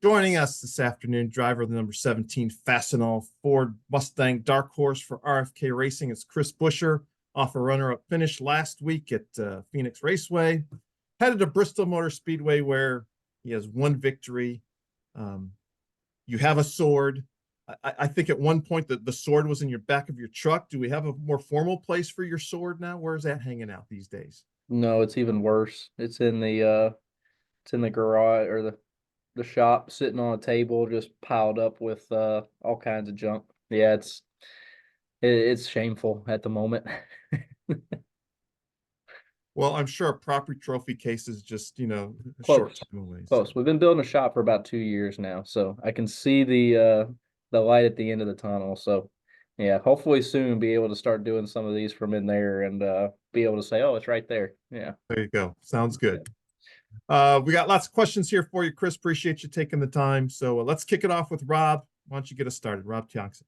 Joining us this afternoon, driver of the number 17 Fastenal Ford Mustang Dark Horse for RFK Racing is Chris Buescher, off a runner-up finish last week at Phoenix Raceway. Headed to Bristol Motor Speedway, where he has one victory. You have a sword. I think at one point the sword was in your back of your truck. Do we have a more formal place for your sword now? Where is that hanging out these days? No, it's even worse. It's in the garage or the shop, sitting on a table, just piled up with all kinds of junk. Yeah, it's shameful at the moment. Well, I'm sure a proper trophy case is just, a short Close, time away. close. We've been building a shop for about 2 years now, so I can see the light at the end of the tunnel. So yeah, hopefully soon be able to start doing some of these from in there and be able to say, oh, it's right there. Yeah. There you go. Sounds good. We got lots of questions here for you, Chris. Appreciate you taking the time. So let's kick it off with Rob. Why don't you get us started? Rob Tiongson.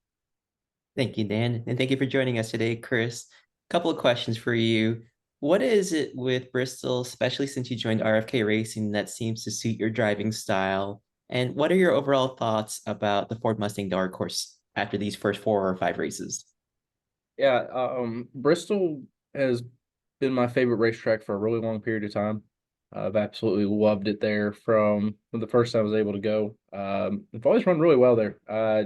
Thank you, Dan. And thank you for joining us today, Chris. Couple of questions for you. What is it with Bristol, especially since you joined RFK Racing, that seems to suit your driving style? And what are your overall thoughts about the Ford Mustang Dark Horse after these first 4 or 5 races? Yeah, Bristol has been my favorite racetrack for a really long period of time. I've absolutely loved it there from the first time I was able to go. I've always run really well there.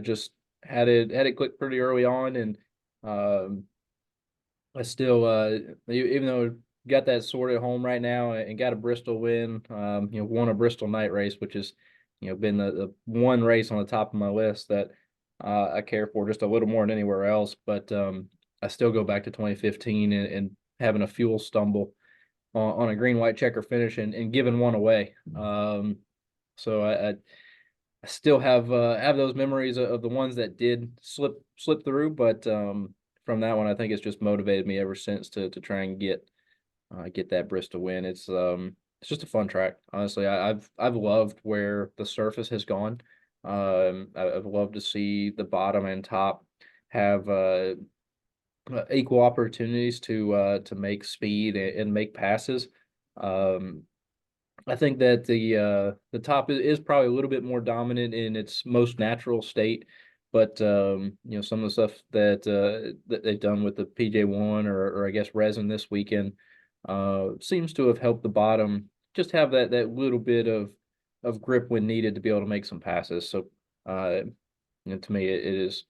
Just had it click pretty early on, and um, I still, even though got that sword at home right now and got a Bristol win, won a Bristol night race, which is, been the one race on the top of my list that I care for just a little more than anywhere else. But I still go back to 2015 and having a fuel stumble on a green white checker finish and giving one away. So I still have those memories of the ones that did slip through, but from that one, I think it's just motivated me ever since to try and get that Bristol win. It's just a fun track, honestly. I've loved where the surface has gone. I've loved to see the bottom and top have equal opportunities to make speed and make passes. Um, I think that the top is probably a little bit more dominant in its most natural state, but some of the stuff that they've done with the PJ1 or I guess resin this weekend seems to have helped the bottom just have that little bit of grip when needed to be able to make some passes. So to me, it is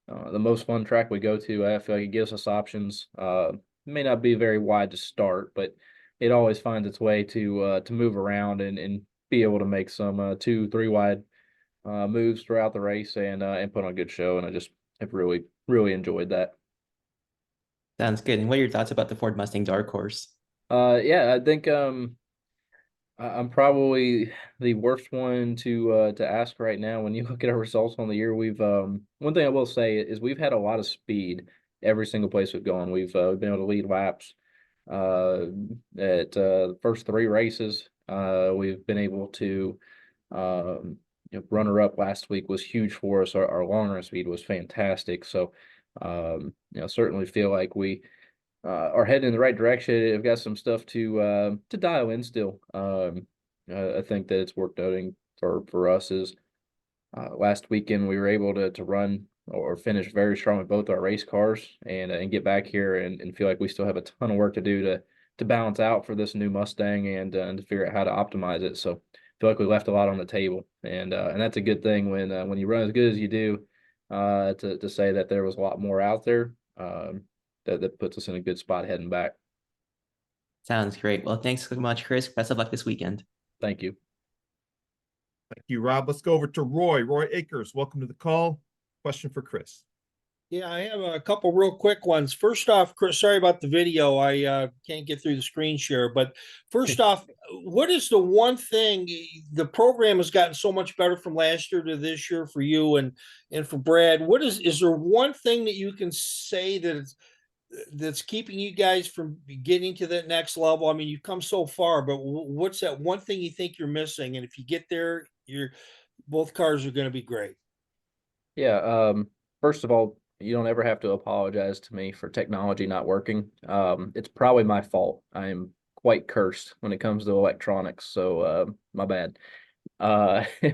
the most fun track we go to. I feel like it gives us options. May not be very wide to start, but it always finds its way to move around and be able to make some 2, 3 wide moves throughout the race and put on a good show. And I just have really enjoyed that. Sounds good. And what are your thoughts about the Ford Mustang Dark Horse? Yeah, I think I'm probably the worst one to ask right now. When you look at our results on the year, we've one thing I will say is we've had a lot of speed every single place we've gone. We've been able to lead laps at the first 3 races. We've been able to runner up last week was huge for us. Our long run speed was fantastic. So certainly feel like we are heading in the right direction. I've got some stuff to dial in still. I think that it's worth noting for us is last weekend we were able to run or finish very strong with both our race cars and get back here and feel like we still have a ton of work to do to balance out for this new Mustang and to figure out how to optimize it. So I feel like we left a lot on the table, and that's a good thing when you run as good as you do. To say that there was a lot more out there. That puts us in a good spot heading back. Sounds great. Well, thanks so much, Chris. Best of luck this weekend. Thank you. Thank you, Rob. Let's go over to Roy. Roy Akers, welcome to the call. Question for Chris. Yeah, I have a couple real quick ones. First off, Chris, sorry about the video. I can't get through the screen share. But first off, what is the one thing the program has gotten so much better from last year to this year for you and for Brad? What is there one thing that you can say that's keeping you guys from getting to that next level? I mean, you've come so far, but what's that one thing you think you're missing? And if you get there, both cars are going to be great. Yeah. First of all, you don't ever have to apologize to me for technology not working. It's probably my fault. I am quite cursed when it comes to electronics, so my bad.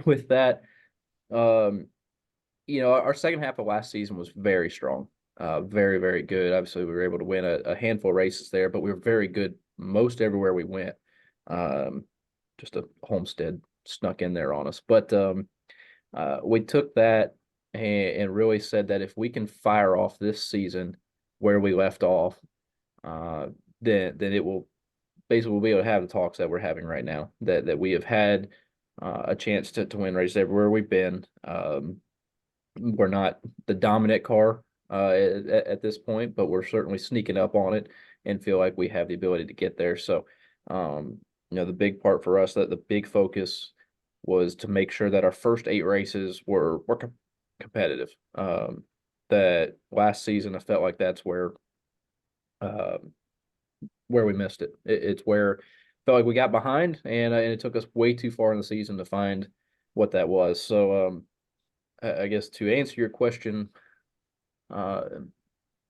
with that, um, our second half of last season was very strong, very, very good. Obviously, we were able to win a handful of races there, but we were very good most everywhere we went. Um, just a Homestead snuck in there on us, but we took that and really said that if we can fire off this season where we left off, uh, then it will basically we'll be able to have the talks that we're having right now. That we have had a chance to win races everywhere we've been. We're not the dominant car at this point, but we're certainly sneaking up on it and feel like we have the ability to get there. So, the big part for us, that the big focus was to make sure that our first 8 races were competitive. That last season, I felt like that's where we missed it. It's where I felt like we got behind, and it took us way too far in the season to find what that was. So, I guess to answer your question, uh,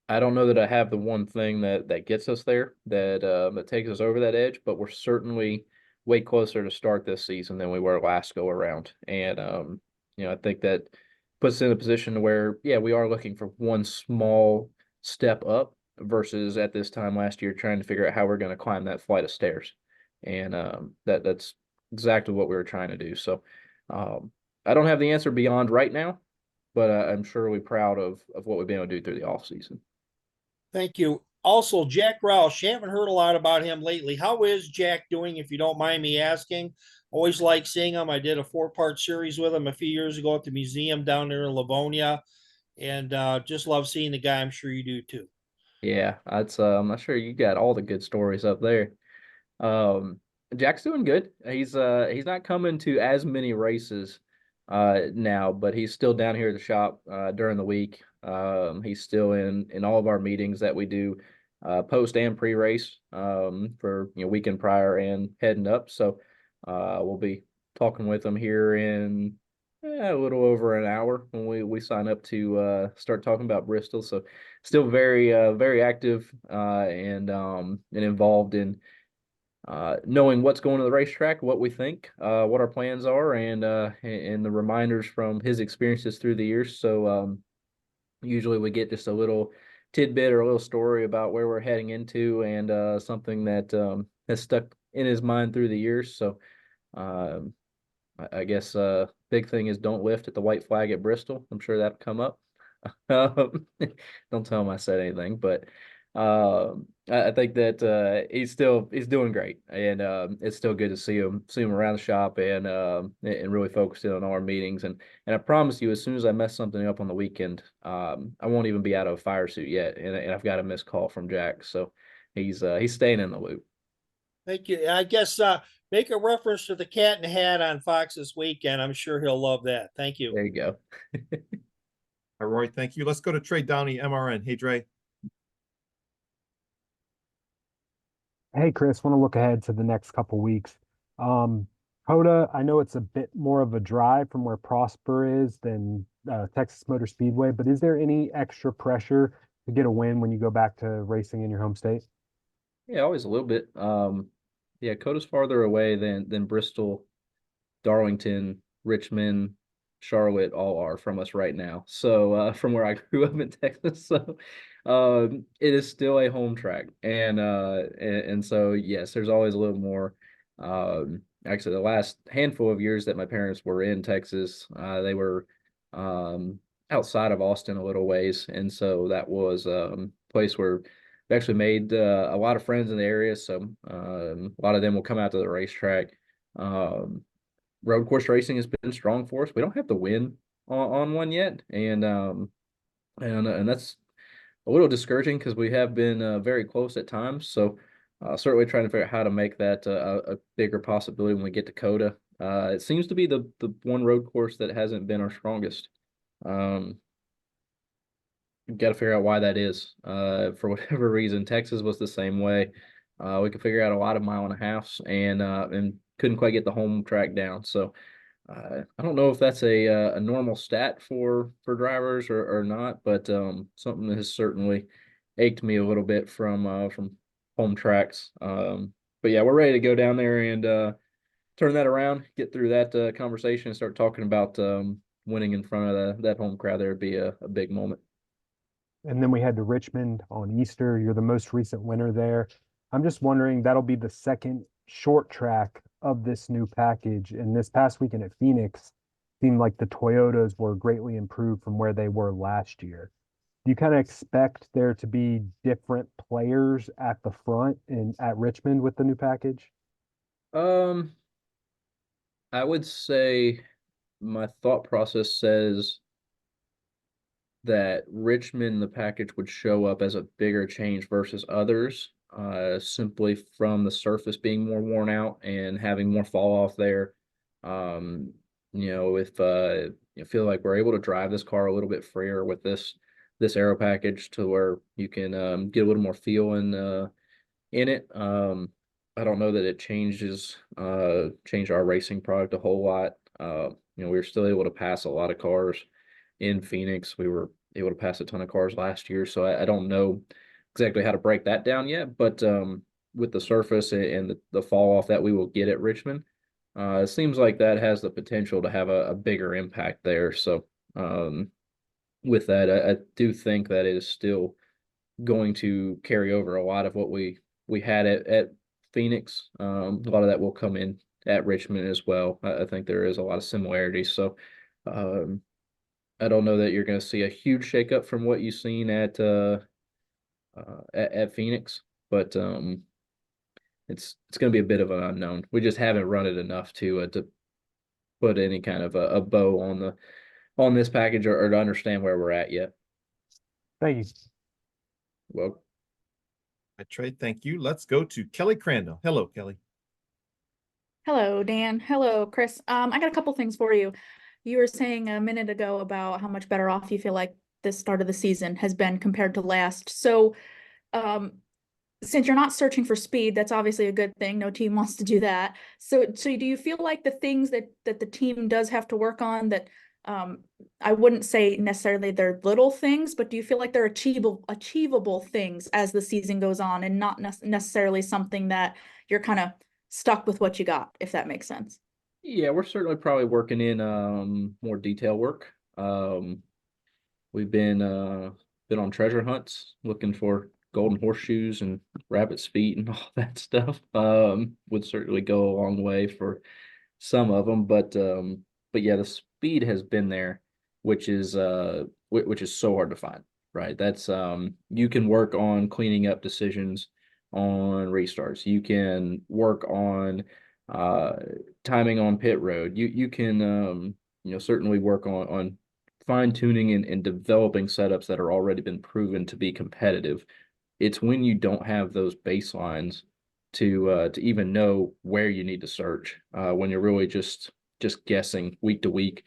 I don't know that I have the one thing that gets us there, that takes us over that edge, but we're certainly way closer to start this season than we were last go around. And I think that puts us in a position where, yeah, we are looking for one small step up versus at this time last year trying to figure out how we're going to climb that flight of stairs. And that's exactly what we were trying to do. So I don't have the answer beyond right now, but I'm surely proud of what we've been able to do through the off season. Thank you. Also, Jack Roush, you haven't heard a lot about him lately. How is Jack doing, if you don't mind me asking? Always like seeing him. I did a 4-part series with him a few years ago at the museum down there in Livonia, and just love seeing the guy. I'm sure you do too. Yeah, that's I'm not sure you got all the good stories up there. Um, Jack's doing good. He's not coming to as many races now, but he's still down here at the shop during the week. He's still in all of our meetings that we do post and pre-race for weekend prior and heading up. So we'll be talking with him here in a little over an hour when we sign up to start talking about Bristol. So still very active and involved in knowing what's going to the racetrack, what we think, what our plans are, and the reminders from his experiences through the years. So usually we get just a little tidbit or a little story about where we're heading into, and something that has stuck in his mind through the years. So um, I guess big thing is don't lift at the white flag at Bristol. I'm sure that'll come up. Don't tell him I said anything, but I think that he's doing great, and it's still good to see him around the shop and really focused in on our meetings. And I promise you, as soon as I mess something up on the weekend, I won't even be out of a fire suit yet, and I've got a missed call from Jack, so he's staying in the loop. Thank you. I guess make a reference to the cat in the hat on Fox this weekend. I'm sure he'll love that. Thank you. There you go. All right, Roy, thank you. Let's go to Trey Downey, MRN. Hey, Trey. Hey, Chris, want to look ahead to the next couple weeks. Coda, I know it's a bit more of a drive from where Prosper is than Texas Motor Speedway, but is there any extra pressure to get a win when you go back to racing in your home state? Yeah, always a little bit. Yeah, Coda's farther away than Bristol, Darlington, Richmond, Charlotte all are from us right now. So from where I grew up in Texas, so it is still a home track, and so yes, there's always a little more. Actually, the last handful of years that my parents were in Texas, they were outside of Austin a little ways, and so that was a place where we actually made a lot of friends in the area. So a lot of them will come out to the racetrack. Road course racing has been strong for us. We don't have to win on one yet, and that's a little discouraging because we have been very close at times. So certainly trying to figure out how to make that a bigger possibility when we get to Coda. It seems to be the one road course that hasn't been our strongest. Got to figure out why that is. For whatever reason, Texas was the same way. We could figure out a lot of 1.5 miles and couldn't quite get the home track down. So I don't know if that's a normal stat for drivers or not, but something that has certainly ached me a little bit from home tracks. But yeah, we're ready to go down there and turn that around, get through that conversation, and start talking about winning in front of that home crowd, there would be a big moment. And then we head to Richmond on Easter. You're the most recent winner there. I'm just wondering, that'll be the second short track of this new package. And this past weekend at Phoenix seemed like the Toyotas were greatly improved from where they were last year. Do you kind of expect there to be different players at the front and at Richmond with the new package? Um, I would say my thought process says that Richmond, the package would show up as a bigger change versus others, simply from the surface being more worn out and having more fall off there. If you feel like we're able to drive this car a little bit freer with this aero package to where you can get a little more feel in it. I don't know that it changed our racing product a whole lot. We were still able to pass a lot of cars in Phoenix. We were able to pass a ton of cars last year, so I don't know exactly how to break that down yet. But with the surface and the fall off that we will get at Richmond, it seems like that has the potential to have a bigger impact there. So with that, I do think that it is still going to carry over a lot of what we had at Phoenix. A lot of that will come in at Richmond as well. I think there is a lot of similarities. So I don't know that you're going to see a huge shakeup from what you've seen at Phoenix, but it's going to be a bit of an unknown. We just haven't run it enough to put any kind of a bow on this package or to understand where we're at yet. Thank you. Well, I Trey, thank you. Let's go to Kelly Crandall. Hello, Kelly. Hello, Dan. Hello, Chris. I got a couple things for you. You were saying a minute ago about how much better off you feel like this start of the season has been compared to last. So, since you're not searching for speed, that's obviously a good thing. No team wants to do that. So do you feel like the things that the team does have to work on that, I wouldn't say necessarily they're little things, but do you feel like they're achievable things as the season goes on and not necessarily something that you're kind of stuck with what you got, if that makes sense? yeah, we're certainly probably working in more detail work. We've been on treasure hunts looking for golden horseshoes and rabbit's feet and all that stuff. Would certainly go a long way for some of them, but yeah, the speed has been there, which is so hard to find, right? That's you can work on cleaning up decisions on restarts. You can work on timing on pit road. You can certainly work on fine tuning and developing setups that are already been proven to be competitive. It's when you don't have those baselines to even know where you need to search, when you're really just guessing week to week.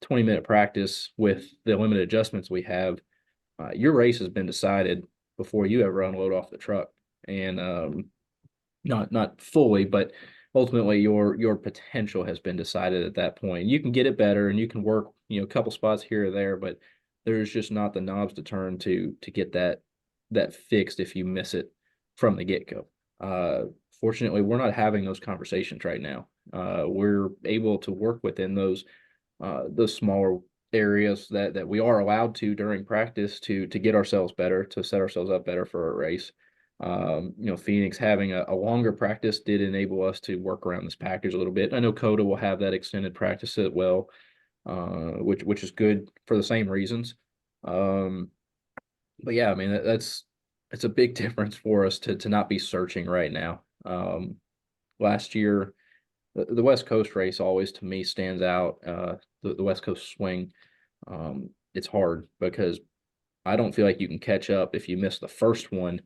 20-minute practice with the limited adjustments we have, your race has been decided before you ever unload off the truck, and not fully, but ultimately your potential has been decided at that point. You can get it better and you can work a couple spots here or there, but there's just not the knobs to turn to get that fixed if you miss it from the get-go. Fortunately, we're not having those conversations right now. We're able to work within those smaller areas that we are allowed to during practice to get ourselves better, to set ourselves up better for a race. Phoenix having a longer practice did enable us to work around this package a little bit. I know Coda will have that extended practice as well, which is good for the same reasons. But yeah, I mean it's a big difference for us to not be searching right now. Last year, the West Coast race always to me stands out. The West Coast swing, it's hard because I don't feel like you can catch up if you miss the first one.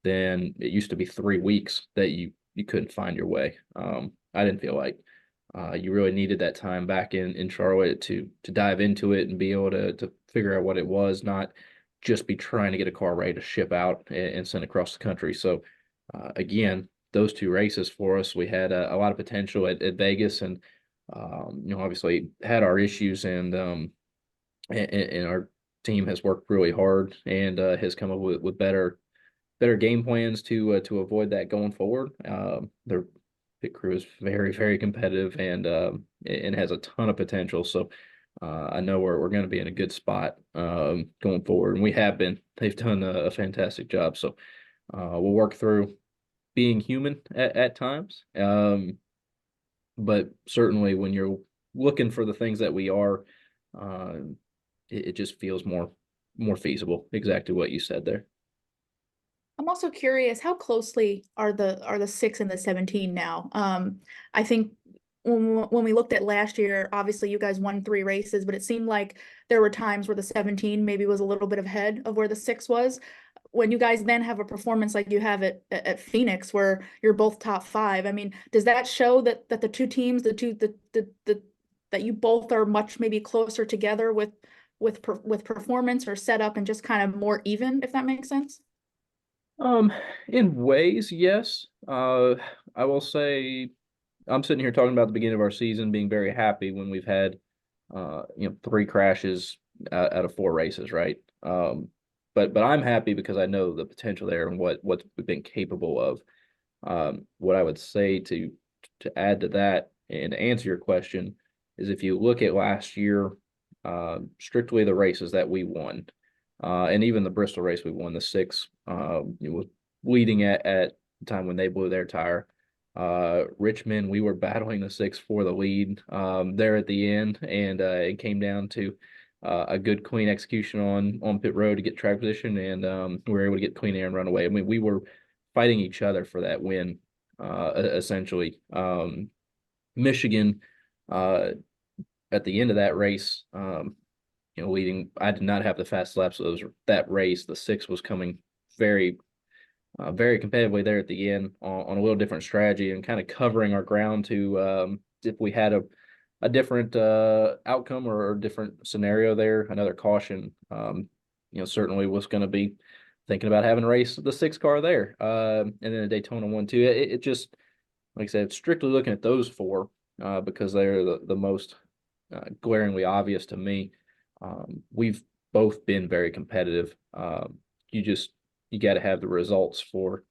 Then it used to be 3 weeks that you couldn't find your way. I didn't feel like you really needed that time back in Charlotte to dive into it and be able to figure out what it was, not just be trying to get a car ready to ship out and send across the country. So again, those two races for us, we had a lot of potential at Vegas, and obviously had our issues, and our team has worked really hard and has come up with better game plans to avoid that going forward. They're pit crew is very, very competitive and has a ton of potential. So I know we're going to be in a good spot going forward, and we have been. They've done a fantastic job. So we'll work through being human at times, but certainly when you're looking for the things that we are, it just feels more feasible. Exactly what you said there. I'm also curious, how closely are the 6 and the 17 now? I think when we looked at last year, obviously you guys won 3 races, but it seemed like there were times where the 17 maybe was a little bit ahead of where the 6 was. When you guys then have a performance like you have at Phoenix, where you're both top 5, I mean, does that show that the two teams, that you both are much maybe closer together with performance or setup and just kind of more even, if that makes sense? In ways, yes. I will say I'm sitting here talking about the beginning of our season, being very happy when we've had, 3 crashes out of 4 races, right? But I'm happy because I know the potential there and what we've been capable of. What I would say to add to that and to answer your question is if you look at last year, strictly the races that we won, and even the Bristol race we won, the 6, it was leading at the time when they blew their tire. Richmond, we were battling the 6 for the lead there at the end, and it came down to a good clean execution on pit road to get track position, and we were able to get clean air and run away. I mean, we were fighting each other for that win, essentially. Michigan, at the end of that race, leading, I did not have the fast laps of that race. The 6 was coming very competitively there at the end on a little different strategy and kind of covering our ground to if we had a different outcome or a different scenario there, another caution, certainly was going to be thinking about having a race the 6 car there. And then a Daytona 1 too. It just, like I said, strictly looking at those 4 because they're the most glaringly obvious to me. We've both been very competitive. You got to have the results for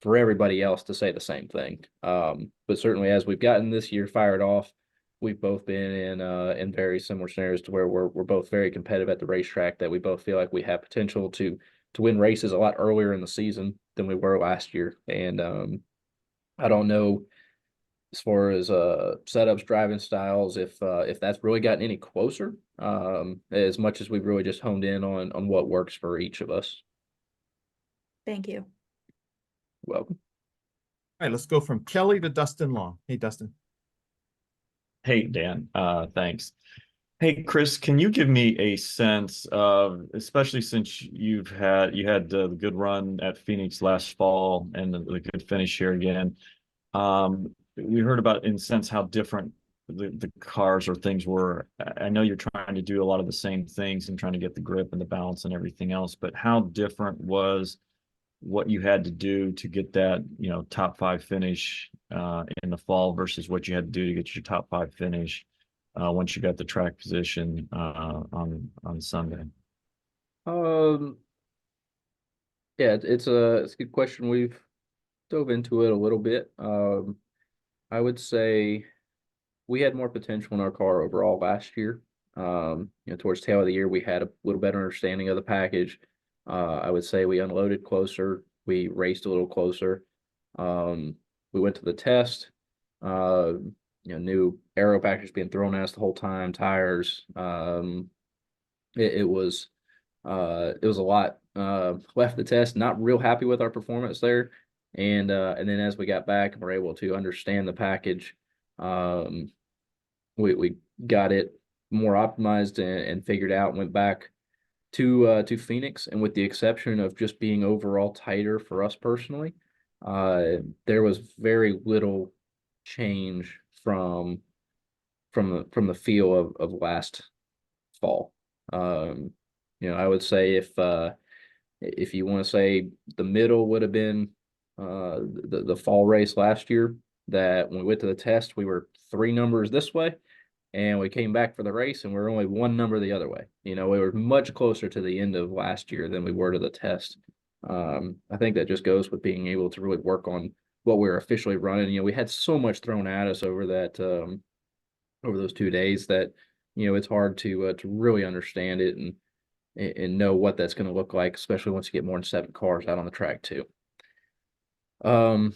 everybody else to say the same thing. But certainly as we've gotten this year fired off, we've both been in very similar scenarios to where we're both very competitive at the racetrack, that we both feel like we have potential to win races a lot earlier in the season than we were last year. And I don't know, as far as setups, driving styles, if that's really gotten any closer, as much as we've really just honed in on what works for each of us. Thank you. Welcome. All right, let's go from Kelly to Dustin Long. Hey, Dustin. Hey, Dan. Thanks. Hey, Chris, can you give me a sense of, especially since you had the good run at Phoenix last fall and the good finish here again. We heard about, in a sense, how different the cars or things were. I know you're trying to do a lot of the same things and trying to get the grip and the balance and everything else, but how different was what you had to do to get that, top 5 finish in the fall versus what you had to do to get your top 5 finish once you got the track position on Sunday? Yeah, it's a good question. We've dove into it a little bit. I would say we had more potential in our car overall last year. Towards the tail of the year, we had a little better understanding of the package. I would say we unloaded closer. We raced a little closer. We went to the test. New aero package being thrown at us the whole time. Tires. It was a lot left the test. Not real happy with our performance there. And then as we got back and were able to understand the package, we got it more optimized and figured out. Went back to Phoenix, and with the exception of just being overall tighter for us personally, there was very little change from the feel of last fall. I would say if you want to say the middle would have been the fall race last year, that when we went to the test, we were 3 numbers this way, and we came back for the race and we were only 1 number the other way. We were much closer to the end of last year than we were to the test. I think that just goes with being able to really work on what we were officially running. You know, we had so much thrown at us over that over those 2 days that, you know, it's hard to really understand it and know what that's going to look like, especially once you get more than 7 cars out on the track too. So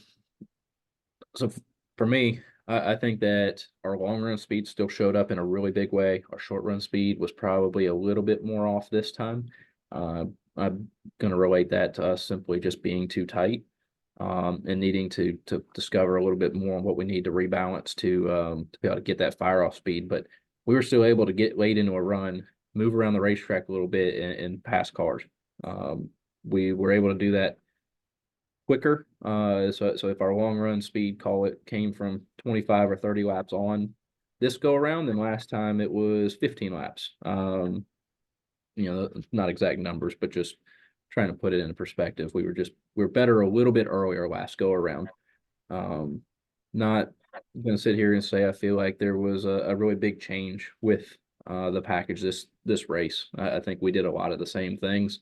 for me, I think that our long run speed still showed up in a really big way. Our short run speed was probably a little bit more off this time. I'm going to relate that to us simply just being too tight, and needing to discover a little bit more on what we need to rebalance to be able to get that fire off speed. But we were still able to get late into a run, move around the racetrack a little bit, and pass cars. We were able to do that quicker. So if our long run speed, call it, came from 25 or 30 laps on this go around, then last time it was 15 laps. You know, not exact numbers, but just trying to put it in perspective. We were better a little bit earlier last go around. Not going to sit here and say I feel like there was a really big change with the package this race. I think we did a lot of the same things,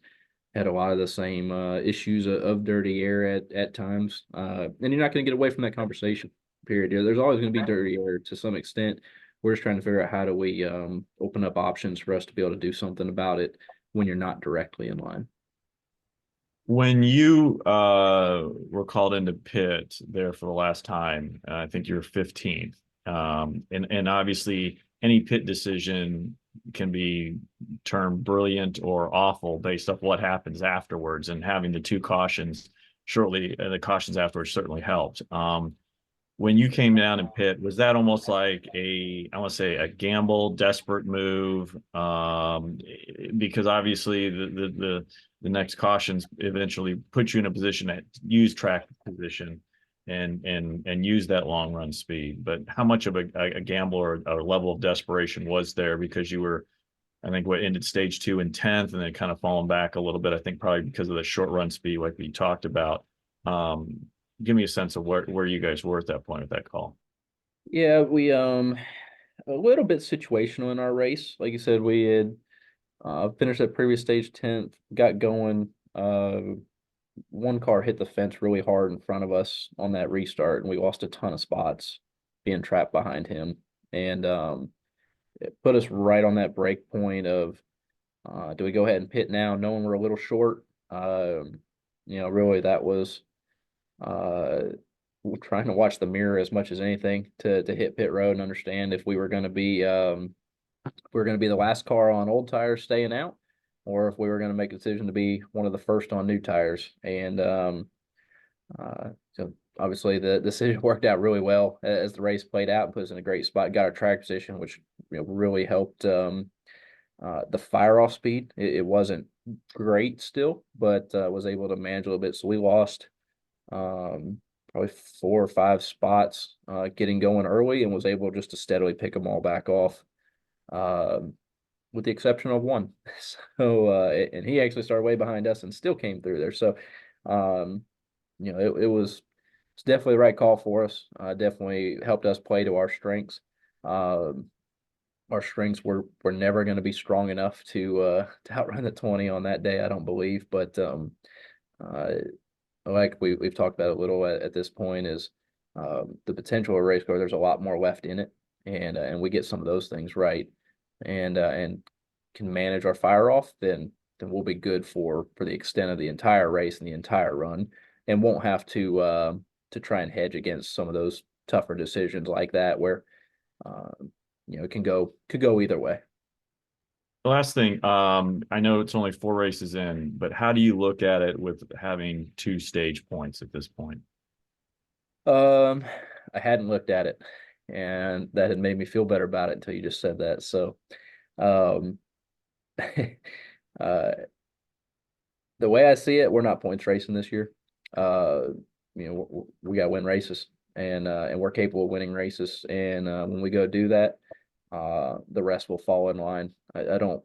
had a lot of the same issues of dirty air at times, and you're not going to get away from that conversation. Period. There's always going to be dirty air to some extent. We're just trying to figure out how do we open up options for us to be able to do something about it when you're not directly in line. When you were called into pit there for the last time, I think you were 15th. And obviously any pit decision can be termed brilliant or awful based off what happens afterwards. And having the 2 cautions shortly, the cautions afterwards certainly helped. When you came down in pit, was that almost like I want to say a gamble, desperate move? Because obviously the next cautions eventually put you in a position to use track position and use that long run speed. But how much of a gamble or a level of desperation was there, because you were, I think, what ended stage 2 in 10th, and then kind of falling back a little bit, I think probably because of the short run speed like we talked about. Give me a sense of where you guys were at that point with that call. Yeah, we a little bit situational in our race. Like you said, we had finished that previous stage 10th, got going. One car hit the fence really hard in front of us on that restart, and we lost a ton of spots being trapped behind him. And it put us right on that break point of do we go ahead and pit now, knowing we're a little short? You know, really that was we're trying to watch the mirror as much as anything to hit pit road and understand if we were going to be the last car on old tires staying out, or if we were going to make a decision to be one of the first on new tires. And so obviously the decision worked out really well as the race played out and put us in a great spot, got our track position, which, you know, really helped the fire off speed. It wasn't great still, but was able to manage a little bit. So we lost probably 4 or 5 spots getting going early, and was able just to steadily pick them all back off, with the exception of one. So and he actually started way behind us and still came through there. So you know, it's definitely the right call for us. Definitely helped us play to our strengths. Our strengths were never going to be strong enough to outrun the 20 on that day, I don't believe. But like we've talked about a little at this point, is the potential of a race car. There's a lot more left in it, and we get some of those things right, and can manage our fire off, then we'll be good for the extent of the entire race and the entire run, and won't have to try and hedge against some of those tougher decisions like that, where you know, it could go either way. The last thing, I know it's only 4 races in, but how do you look at it with having 2 stage points at this point? I hadn't looked at it, and that had made me feel better about it until you just said that. So, the way I see it, we're not points racing this year. You know, we got to win races, and we're capable of winning races. And when we go do that, the rest will fall in line. I don't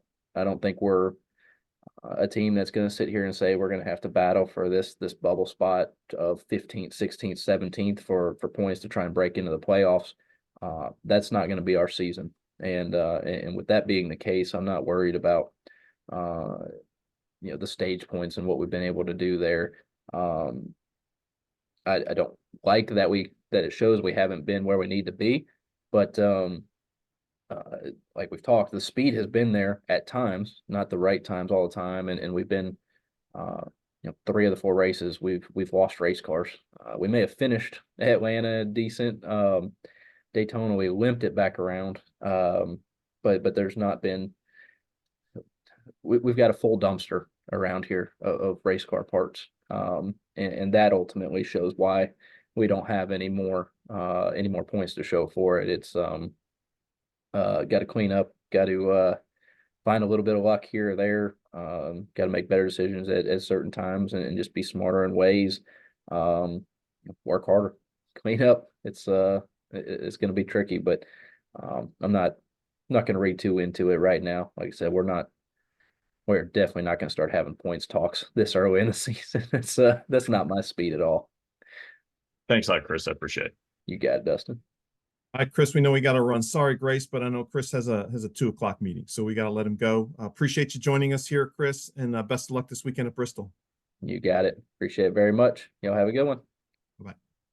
think we're a team that's going to sit here and say we're going to have to battle for this bubble spot of 15th, 16th, 17th for points to try and break into the playoffs. That's not going to be our season. And with that being the case, I'm not worried about you know, the stage points and what we've been able to do there. I don't like that it shows we haven't been where we need to be, but like we've talked, the speed has been there at times, not the right times all the time, and we've been 3 of the 4 races we've lost race cars. We may have finished Atlanta decent. Daytona we limped it back around, but there's not been. We've got a full dumpster around here of race car parts, and that ultimately shows why we don't have any more points to show for it. It's got to clean up, got to find a little bit of luck here or there. Got to make better decisions at certain times and just be smarter in ways. Work harder, clean up. It's going to be tricky, but I'm not going to read too into it right now. Like I said, we're definitely not going to start having points talks this early in the season. That's not my speed at all. Thanks a lot, Chris. I appreciate it. You got it, Dustin. All right, Chris, we know we got to run. Sorry, Grace, but I know Chris has a 2 o'clock meeting, so we got to let him go. Appreciate you joining us here, Chris, and best of luck this weekend at Bristol. You got it. Appreciate it very much. Y'all have a good one.